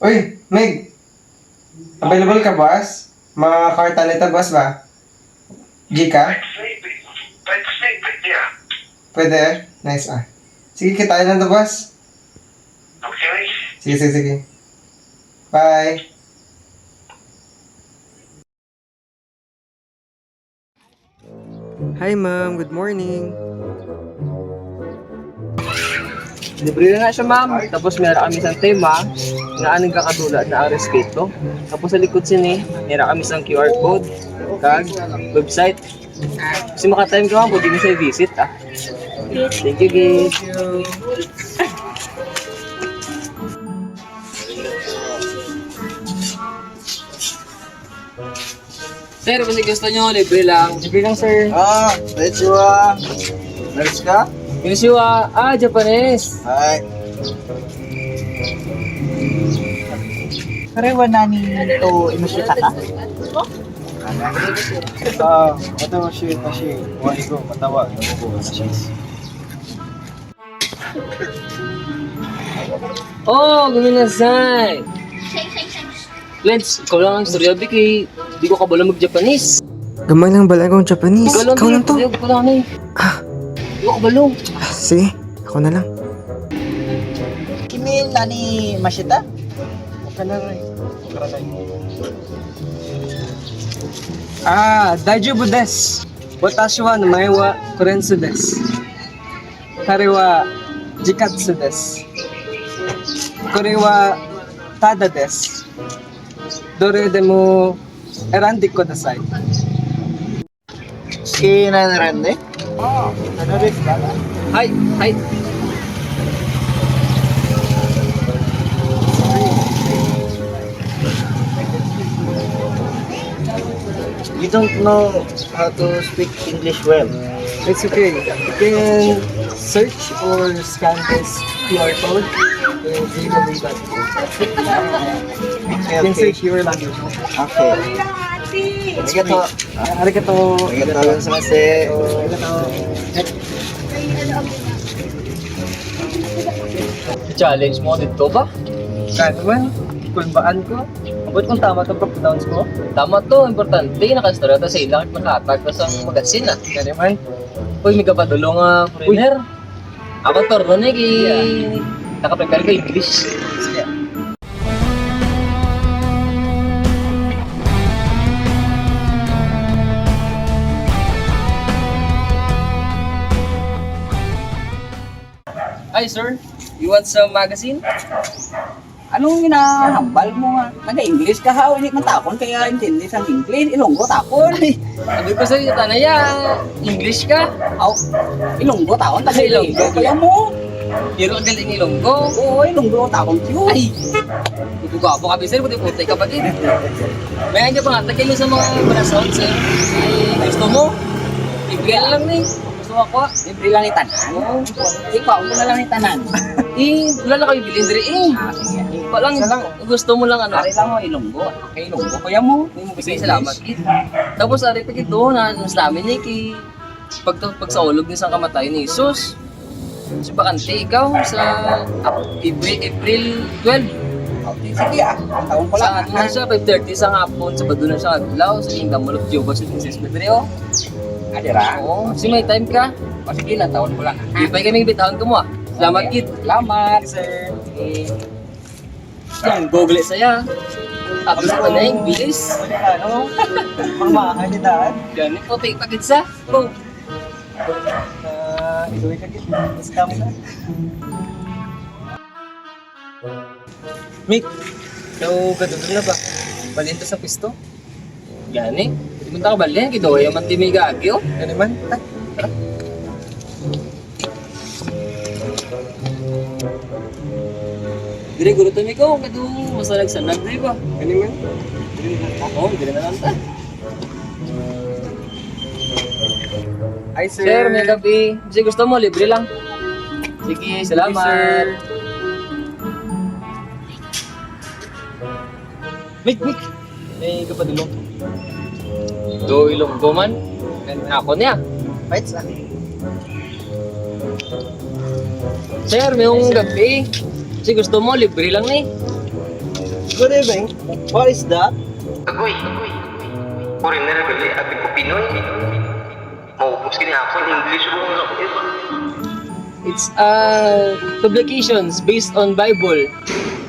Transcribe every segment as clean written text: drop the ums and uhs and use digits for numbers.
Uy, Meg! Available ka, boss? Makakarta nito, boss ba? Gika? Pwede? Nice, ah. Sige, kitain na to, boss. Okay. Sige. Bye. Hi, ma'am. Good morning. Libre na siya, ma'am. Tapos meron kami isang tema na anong kakadulad na ang respeto. Tapos sa likod sini, meron kami isang QR code, kag website. Kasi makatime ka, ma'am, pwede mo siya i-visit, ah. Thank you, guys. Sir, kasi gusto nyo, libre lang. Libre lang, sir. Konnichiwa. Nurse ka? Konnichiwa. Japanese. Hi. Karewa na ni to inushita ka? Watashi, waigo, matawa, nabubuo, Oh, guminasay. Lens, ikaw lang ang istorya, Biki. Di ko kabala mag-Japanese. Gamay lang bala akong Japanese. Ikaw lang to. Ikaw lang na eh. Di ko kabalo. Sige, ako na lang. Kimi nani mashita? Daijoubu desu. Watashi wa namae wa Kurensu desu. Kare wa Jikatsu desu. Kore wa Tada desu. Dore demo erandi kudasai. Kinaran ne? Hai. We don't know how to speak English well. It's okay. You can search or scan this QR code in www.. You can search your language. Okay. Arigato. Arigato. Arigato gozaimasu. Challenge mo dito ba? Kanwan, kulbaan ko. Abot kung tama itong pag-pronounce ko. Tama to, importante. Nakastorya to sa ilang at nakatag to sa magasin ah. Kaya naman. Uy, may kapadulong foreigner. Ako torno na nakaprepare ka English. Sige. Hi sir, you want some magazine? Anong hinahambal mo nga? Naga-English ka ha? Hindi man takon kaya intindi sa English. Ilonggo takon. Sabi ko sa'yo, tanaya, English ka? Aw, Ilonggo takon. Taga Ilonggo. Ilonggo kaya mo. Pero ang galing Ilonggo. Oo, Ilonggo takon yun. Ay! Bubugapo ka, sir, buti putay ka pa din. May hindi pa nga, tagil sa mga banason, sir. Ay, gusto mo? Ibigay lang na eh. Gusto ako. Libre lang ni tanan. Ikaw, mo na lang ni tanan. Wala na kayo bilhin diri eh. Sige. Walang gusto mo lang ano. Ari lang mo, Ilonggo. Kay Ilonggo kaya mo. Sige, salamat kid. Tapos ari pa kito na mas namin ni ki pag sa ulog ni sang kamatay ni Jesus. Si bakante ikaw sa April 12. Sige taon ko Sa lang. ano na siya 5:30 sa hapon sa baduna siya adlaw sa Kingdom of Jehovah Witnesses Pedro. Adira. Oo, kasi may time ka. O sige lang, taon ko lang. Di pa kami bitahon ko mo ah. Salamat kid. Salamat, sir. Yung Google saya. Tapos pa na yung bilis. Ano? Pangmahan ni daan. Yan, ito take pa sa. Go. Ituloy ka git. Scam na. Mick, ikaw gadugin na ba? Balin ta sa pisto? Gani? Hindi mo ka balin, kidoy man ti may gagyo. Gani man? Tara. Dire guru to ko, kadu masalag sanag di ba? Gani man? Oo, dire na lang ta. Hi, sir. Sir, may gabi. Kasi gusto mo, libre lang. Sige, salamat. sir. Mik. Eh, kapadulong. Do Ilonggo man. Ako niya. Fights lang. Sir, may gabi. Kasi gusto mo, libre lang eh. Good evening. What is that? Agoy. Foreigner gali, abi ko Pinoy. Maubos kini ako ng English mo. It's publications based on Bible.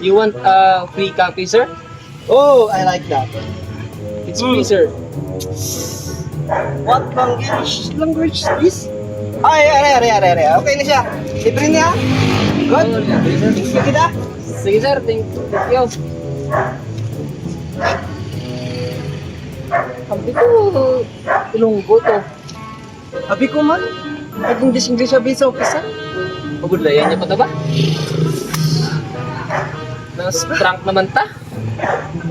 You want a free copy, sir? Oh, I like that. It's free, sir. What language is this? Ay, are. Okay na siya. Libre niya. Good. Sige kita. Sige, sir. Thank you. Sabi ko, Ilonggo to. Abi ko man. Nag-English sabi sa office, pagudlayan niya pa ta ba? Nas-prank naman ta.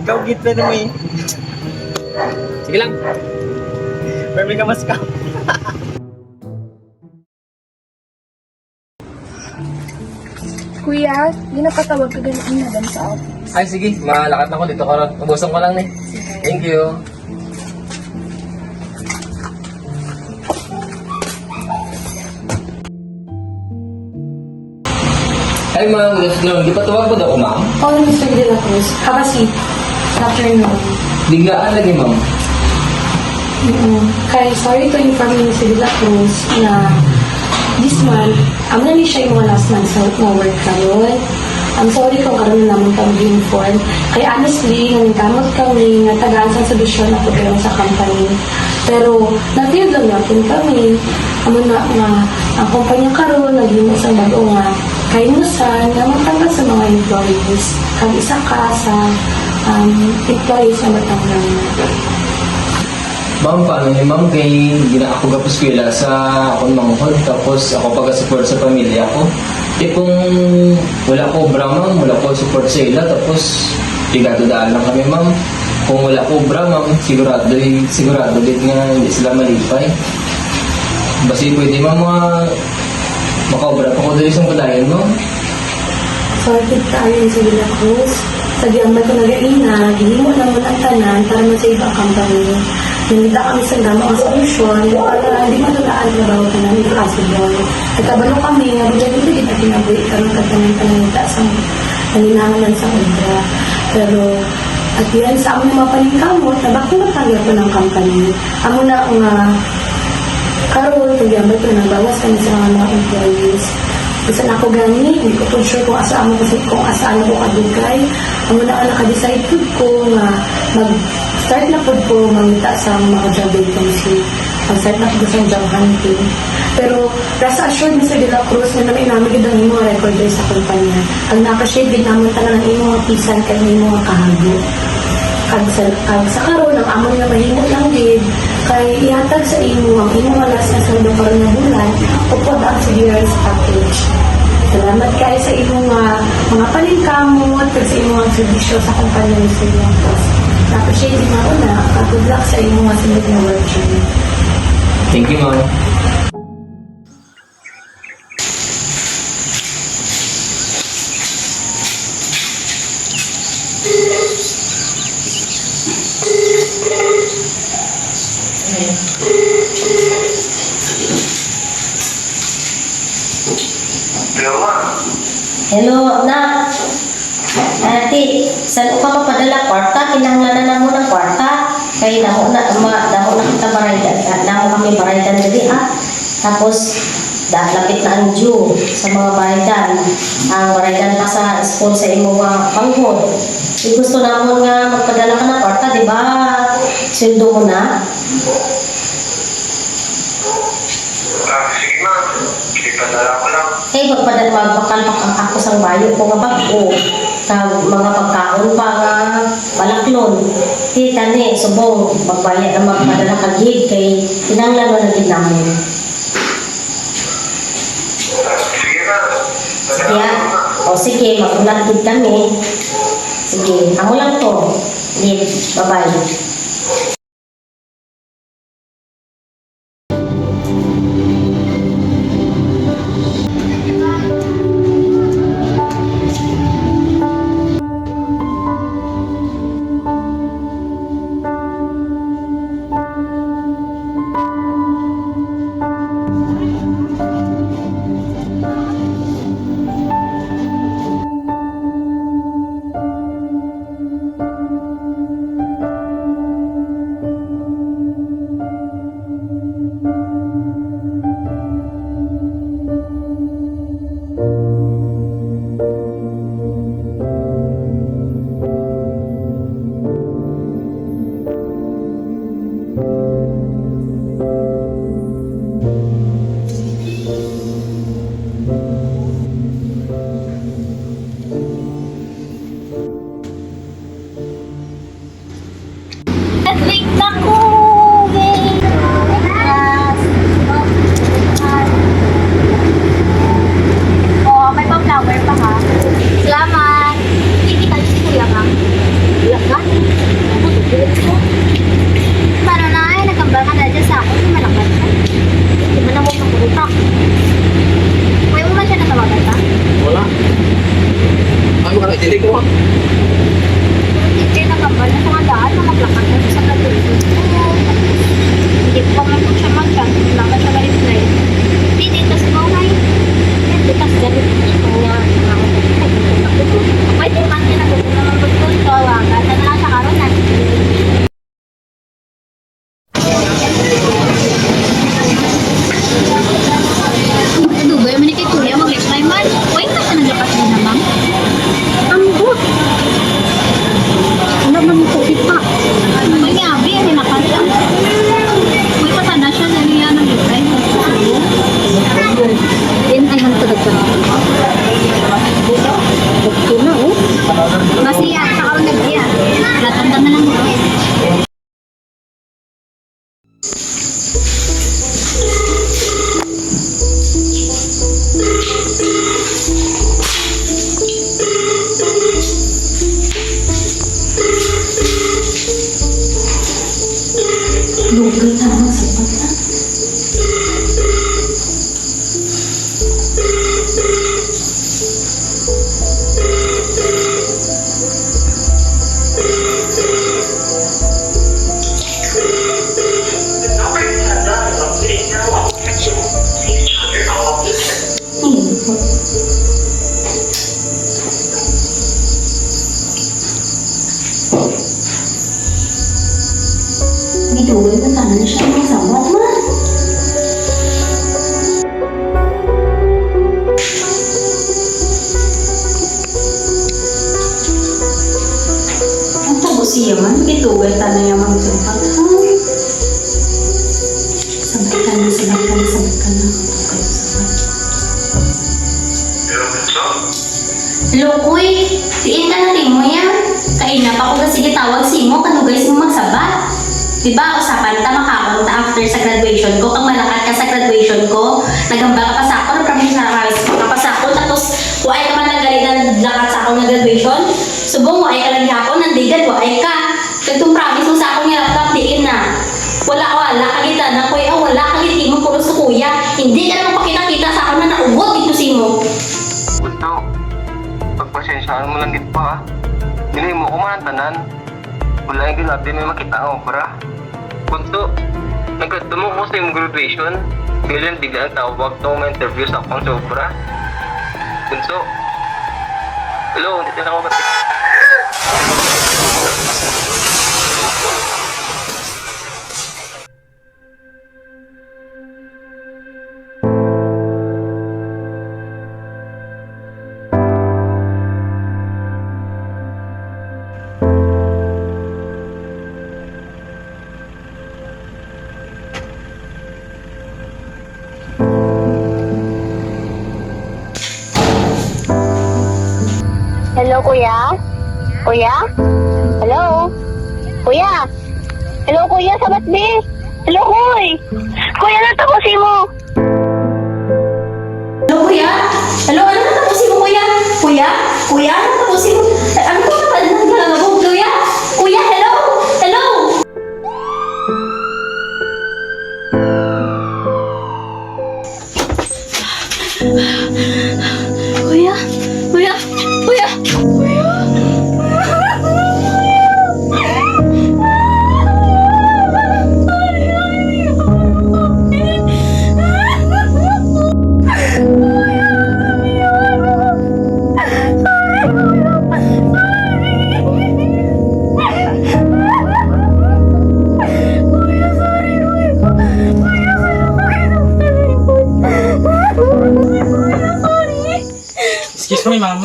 Ikaw git pwede mo eh. Sige lang. Pero may kamas ka. Kuya, di napatawag ka ganun na dan sa office. Ay, sige. Malakad ako dito. Ubusan ko lang eh. Thank you. Hi, ma'am. Good afternoon. Di pa tawag po daw ko, ma'am? Oh, Mr. De La Cruz. Have a seat. Good afternoon. Biglaan lagi, ma'am. Kaya sorry to inform you, Mr. De La Cruz, na this month, na ni siya yung last month sa work karon. I'm sorry kung karoon na naman kang inform. Kaya honestly, nangkamot kami nga tagaan sa solusyon na problema sa company. Pero, natiyod lang natin kami. Amo na nga, ang kumpanya karon naging isang bago nga kainusan na matanggal sa mga employees. Kag isa ka sa employees na matanggal na. Ma'am, paano ni ma'am kay gina ako gapuskwela sa akong manghod tapos ako pag-support sa pamilya ko. Kung wala ko obra ma'am, wala ko support sa ila tapos ligado daan lang kami ma'am. Kung wala ko obra ma'am, sigurado din nga hindi sila malipay. Basi pwede ma'am makaobra pa ko dali sa padayon mo. Sorted tayo sa De La Cruz. Sa diyan ko nagaina, gihimo naman ang tanan para masave ang company. Nilita kami sa damo ang solusyon para hindi matulaan na raw ka namin possible. Nagkabalo kami, nga bigla-bigla kita kinabuhi karoon ka tanang-tanangita sa nalinangan sa obra. Pero at yan, sa among mapaningkamot, na bakit matanggal ko ng company. Amo na nga karoon, pag-yamay ko nang bawas kami sa mga employees. Kasi ako gani, hindi ko po sure kung asaan ako kadugay. Ang muna ka naka-decide ko nga mag-start na po mangita sa mga job vacancy. Mag-start na po sa job hunting. Pero rest assured Mr. De La Cruz na namin namin ang mga recorder sa kumpanya. Ang nakashare din naman talaga ng mga pisan kay mga kahago. Kag sa karon ang amon nga mahimo lang gid kay ihatag sa imo ang imong alas na sa karon nga bulan upod ang severance package. Salamat kayo sa imong mga paningkamot kag sa imong serbisyo sa kumpanya ni Sir Lantos. Na-appreciate din ako na good luck sa imong sunod na work journey. Thank you ma'am. Hello, ma'am. Hello, anak. Ate, saan ka mapadala kwarta? Kinahanglanan na mo ng kwarta. Kaya damo na kita baraydan. Damo kami baraydan dali Tapos, lapit na ang due sa mga baraydan. Ang baraydan pa sa school sa imo mga panghod. Gusto namon nga magpadala ka ng kwarta, di ba? Sweldo mo na. Sige, ma'am. Ipadala ko lang. Magbakal ako sa bayo ko nga bago. Mga pagkaon pa nga balaklon. Tita ni, subong, magbayad na magpadala kagig kay tinanglan mo na din namin. Sige, ma'am. Sige, sige, magulat din kami. Sige, ako lang to. Sige, bye-bye. mga dili ko. Hindi nakabal na mga daan na maglakas na sa graduation ko. Hindi ko man po siya mag-chat. Lakad siya ma-reply. Hindi dito sa bahay. Hindi kasi ganito ko niya. Pwede man din ako kung naman po ito. So, gata na sa karoon na. Dugay man ni kay Kuya mag-reply man. Wait na siya naglakas din na ma'am. Ang good. Wala man mo COVID pa. May ngabi, ano na pa siya. May patanda siya na niya ng reply. Then, ay hantod ka. Okay na, oh. Masiya, sa karoon na siya. Natanda na lang mo. Lugay na ang sapat na. May dugay na tanan siya ng sapat na. Ang tago siya man, may dugay tanan niya mga sapat na. Sabat ka na, sabat ka na, sabat ka na. Okay, sabat. Hello, kuy. Tiin ka na mo yan. Kainap ako na sige tawag si mo, kanugay si mo magsabat. Diba, usapan ta makapunta after sa graduation ko. Kung malakat ka sa graduation ko, nagamba ka pa sa ako, nag-promise na ka pa sa ako, tapos waay ka man nagalit na lakat sa ako na graduation. Subong, waay ka lang ako, nandigan, waay ka. Kagtong promise mo sa ako niya, laptop, diin na. Wala kagita na kuya, wala kagiti mo puro sa kuya. Hindi ka naman pakita-kita sa ako na naugot dito si mo. Punto, pagpasensyaan mo lang dito pa. Hindi mo ko man ang tanan. Wala yung ginabi may makita ang obra. Punto, nagkatumo ko sa iyong graduation. Bilang bigla ang tawag to may interview sa akong sobra. Punto, hello, dito na ako ba? Hello, Kuya? Kuya? Hello? Kuya? Hello, Kuya, sabat di? Hello, Kuy? Kuya, natapusin mo? Hello, kuya? Hello, ano na tapusin mo, kuya? Kuya? Kuya, ano na tapusin mo? Ano ko na pala naglalabog, kuya? Kuya, hello? Hello? Kuya? Kuya? Kuya? Kuya? Excuse me, ma'am.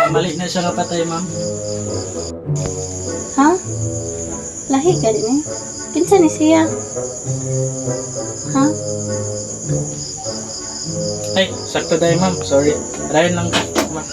Mali na siya kapatay, ma'am. Ha? Lahi ka din eh. Kinsa ni siya? Ha? Ay, sakto dahil, ma'am. Sorry. Ryan lang, ma'am.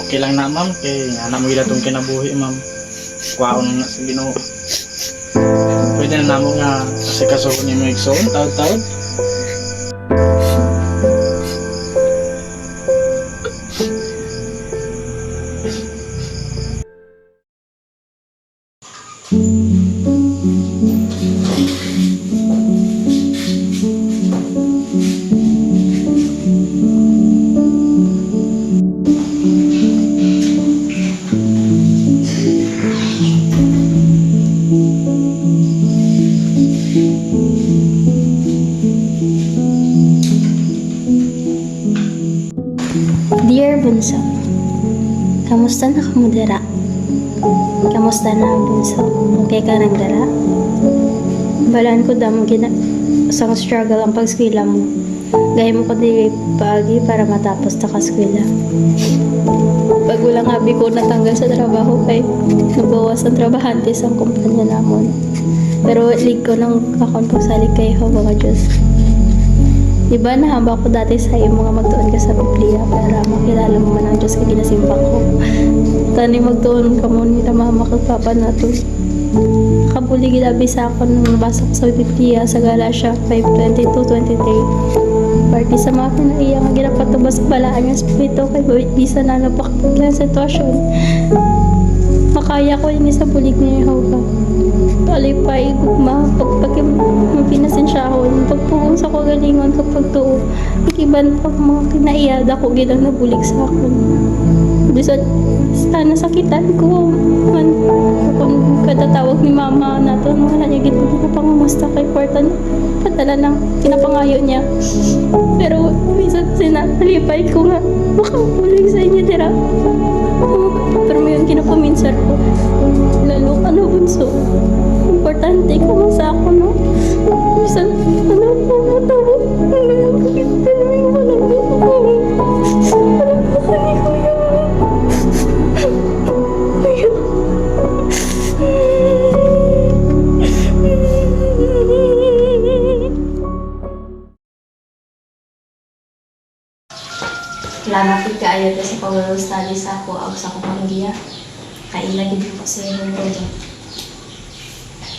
okay lang na ma'am, kay anak mo gila itong kinabuhi ma'am. Kwaon na sa Ginoo. Pwede na namo nga kasi kasuhon niya mo igsoon, taod-taod. Dear Bunso, kamusta na ka mo dira? Kamusta na ang Bunso? Okay ka nang dira? Balaan ko damo gina sang struggle ang pagskwela mo. Gaya mo ko di paagi para matapos ta kaskwela. Pag walang abi ko natanggal sa trabaho kay nabawas ang trabahante sa kumpanya namon. Pero lig ko nang akon pagsalig kay Jehovah nga Diyos. Diba nahamba ko dati sa iyo mga magtuon ka sa Biblia para makilala mo man ang Diyos kay ginasimbang ko. Tani magtuon ka mo nila mama kag papa nato. Kabuli gilabi sa ako nung nabasa ko sa Biblia sa Galatia 5:22-23. Party sa mga pinaiya nga ginapatubas sa balaan ng Espiritu kay bisa na napakaglang sitwasyon. Makaya ko ini sa bulig ni Jehovah. Alipay gugma pagpagim pinasensyaon pagpugong sa kagalingon kapag tuo ikiban pa mga kinaiyada ko gilang nabulig sa akon bisag sana sakitan ko man kung katatawag ni mama nato wala niya gito na pangamusta kay Portan padala ng kinapangayo niya pero bisag sinalipay ko nga makabulig sa inyo tira pero may yung kinapaminsan ko lalo ka na Bunso. Importante ka mo sa ako, no? Bisan, ano po mo tao? Ano yung pakita namin mo lang dito ko? Alam ko ka ni Kuya. Kuya. Salamat po kaayo sa pag-study sa ako o sa akong pamilya. Kailagin po sa iyo ko.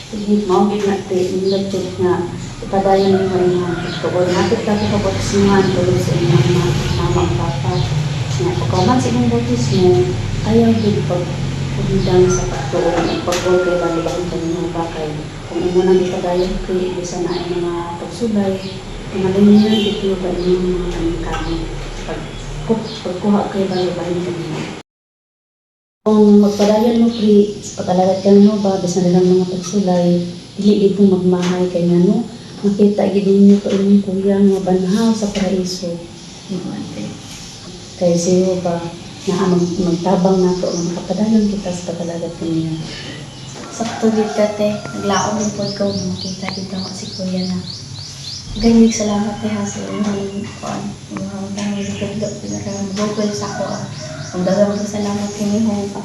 Hindi mo ginagpili nilagtulog nga ipadayon mo rin nga tukoy natin ka ko pagsimuhan tuloy sa inyong mama at papa nga pagkaman sa inyong bautismo ayaw din pagpundang sa pagtuon pagpul kay balibang kanyang bakay kung imo nang ipadayon kay bisa na ay mga pagsulay mga ganyan dito ba inyong mga kami pagkuha kay balibang kanyang. Kung magpadayon mo pri, patalagat ka mo ba, bisa nilang mga pagsulay, dili ito magmahay kay nga no, makita gidin niyo ko inyong kuya nga banhaw sa paraiso. Kaya siyo ba, na magtabang na to, makapadayon kita sa patalagat kaniya. Sakto gid ka te, naglaon din po ko makita dito ako si Kuya na. Ganyan salamat te ha sa inyong kuan. Mga tao gagawin pinaka sa ako. Ang dagang salamat kay Jehovah.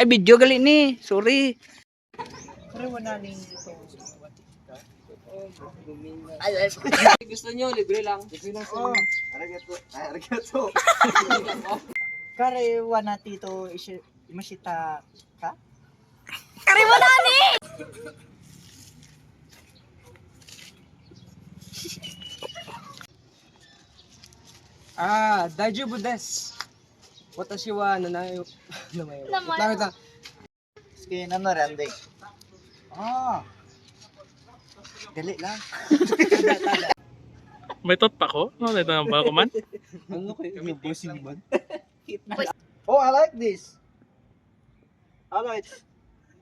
Ay, video gali ni. Sorry. Gusto nyo, libre lang. Kare wana tito imashita ka? Daiju desu. Watashi wa nanayo. Namayo. Namayo. Wait lang. Sige, nanorande. Gali lang. May tot pa ko? Ano ito na ba ko man? Ano kayo? Bossing man. Oh, I like this. Ano, it's...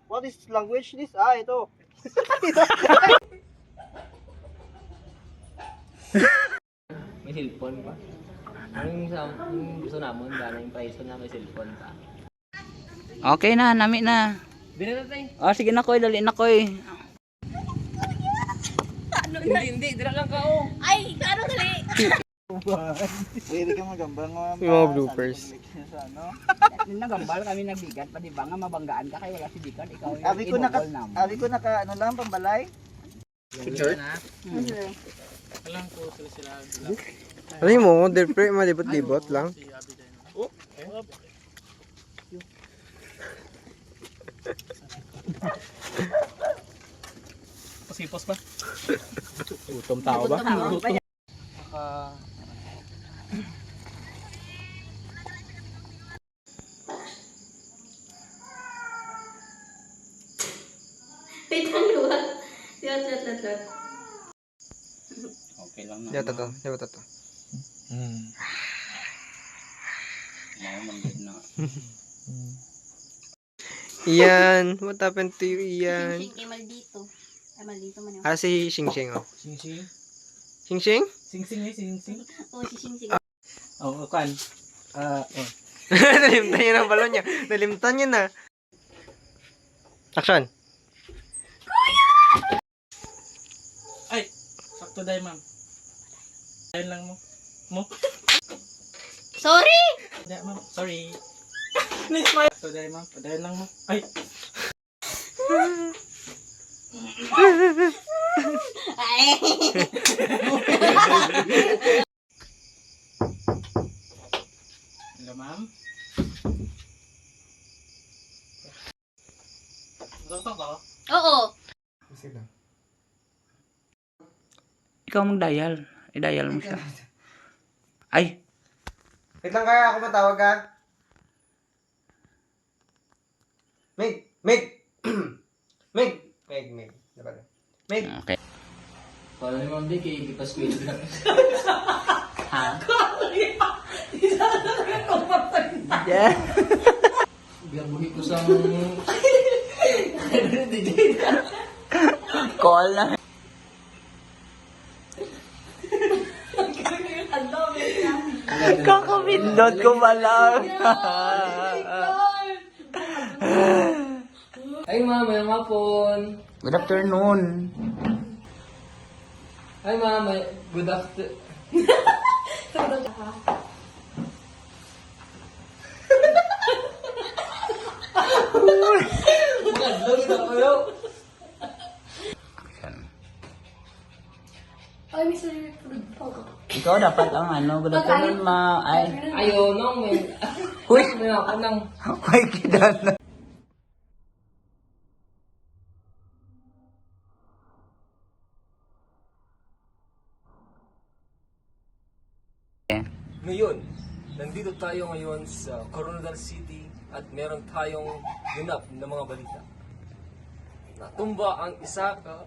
What is language this? Ito. May cellphone pa. Yung gusto namin, gano'n yung price na may cellphone pa. Okay na, nami na. Bili na tayo. Oh, sige na koy, dali na koy. Hindi, dira lang ka oh. Ay, ano dali? Pwede ka magambal nga. Yung mga bloopers. Nagambal kami nagbigat, pa di ba nga mabanggaan ka kay wala si Bikan, ikaw yung Abi ko naka ano lang pambalay. Picture? Alam ko sila. Ano mo? Delpre, malibot-libot lang. Pasipos ba? Gutom tao ba? Wait, ano ba? Lot. Okay lang na. Yato to. Yato to. Na. Ian, what happened to you, Ian? Sing-sing kay maldito. Ay, maldito man yun. Si Xing Xing, oh. Sing-sing? Xing Xing? Sing-sing eh, sing-sing. Oo, si Sing-sing. Oh, kan. Nalimtan niya ng balon niya. Nalimtan niya na. Action. Ay! Sakto dahil, ma'am. Dahil lang mo. Sorry! Dahil, ma'am. Sorry. Sakto dahil, ma'am. Dahil lang mo. Ay! Ay! Hello, ma'am. Gusto ko? Oo. Ikaw mag-dial. I-dial mo siya. Ay, Wait lang kaya ako matawag ka. Meg! Dapat. Meg! okay. Kala ni Ma'am Vic, ipaskwil ko lang. Yeah. Biar buhi ko sa... Call na. Kakapindot ko pa lang. Ay, Ma'am, may hapon. Good afternoon. Ay, Ma'am, good afternoon. Bukadlog na kayo. Ay, Mr. Ikaw dapat ang ano, good afternoon ma. Ay, Ayaw nang may... Uy! May ako nang... ay kidan na. Ngayon, nandito tayo ngayon sa Coronadal City at meron tayong ganap na mga balita. Natumba ang isa ka...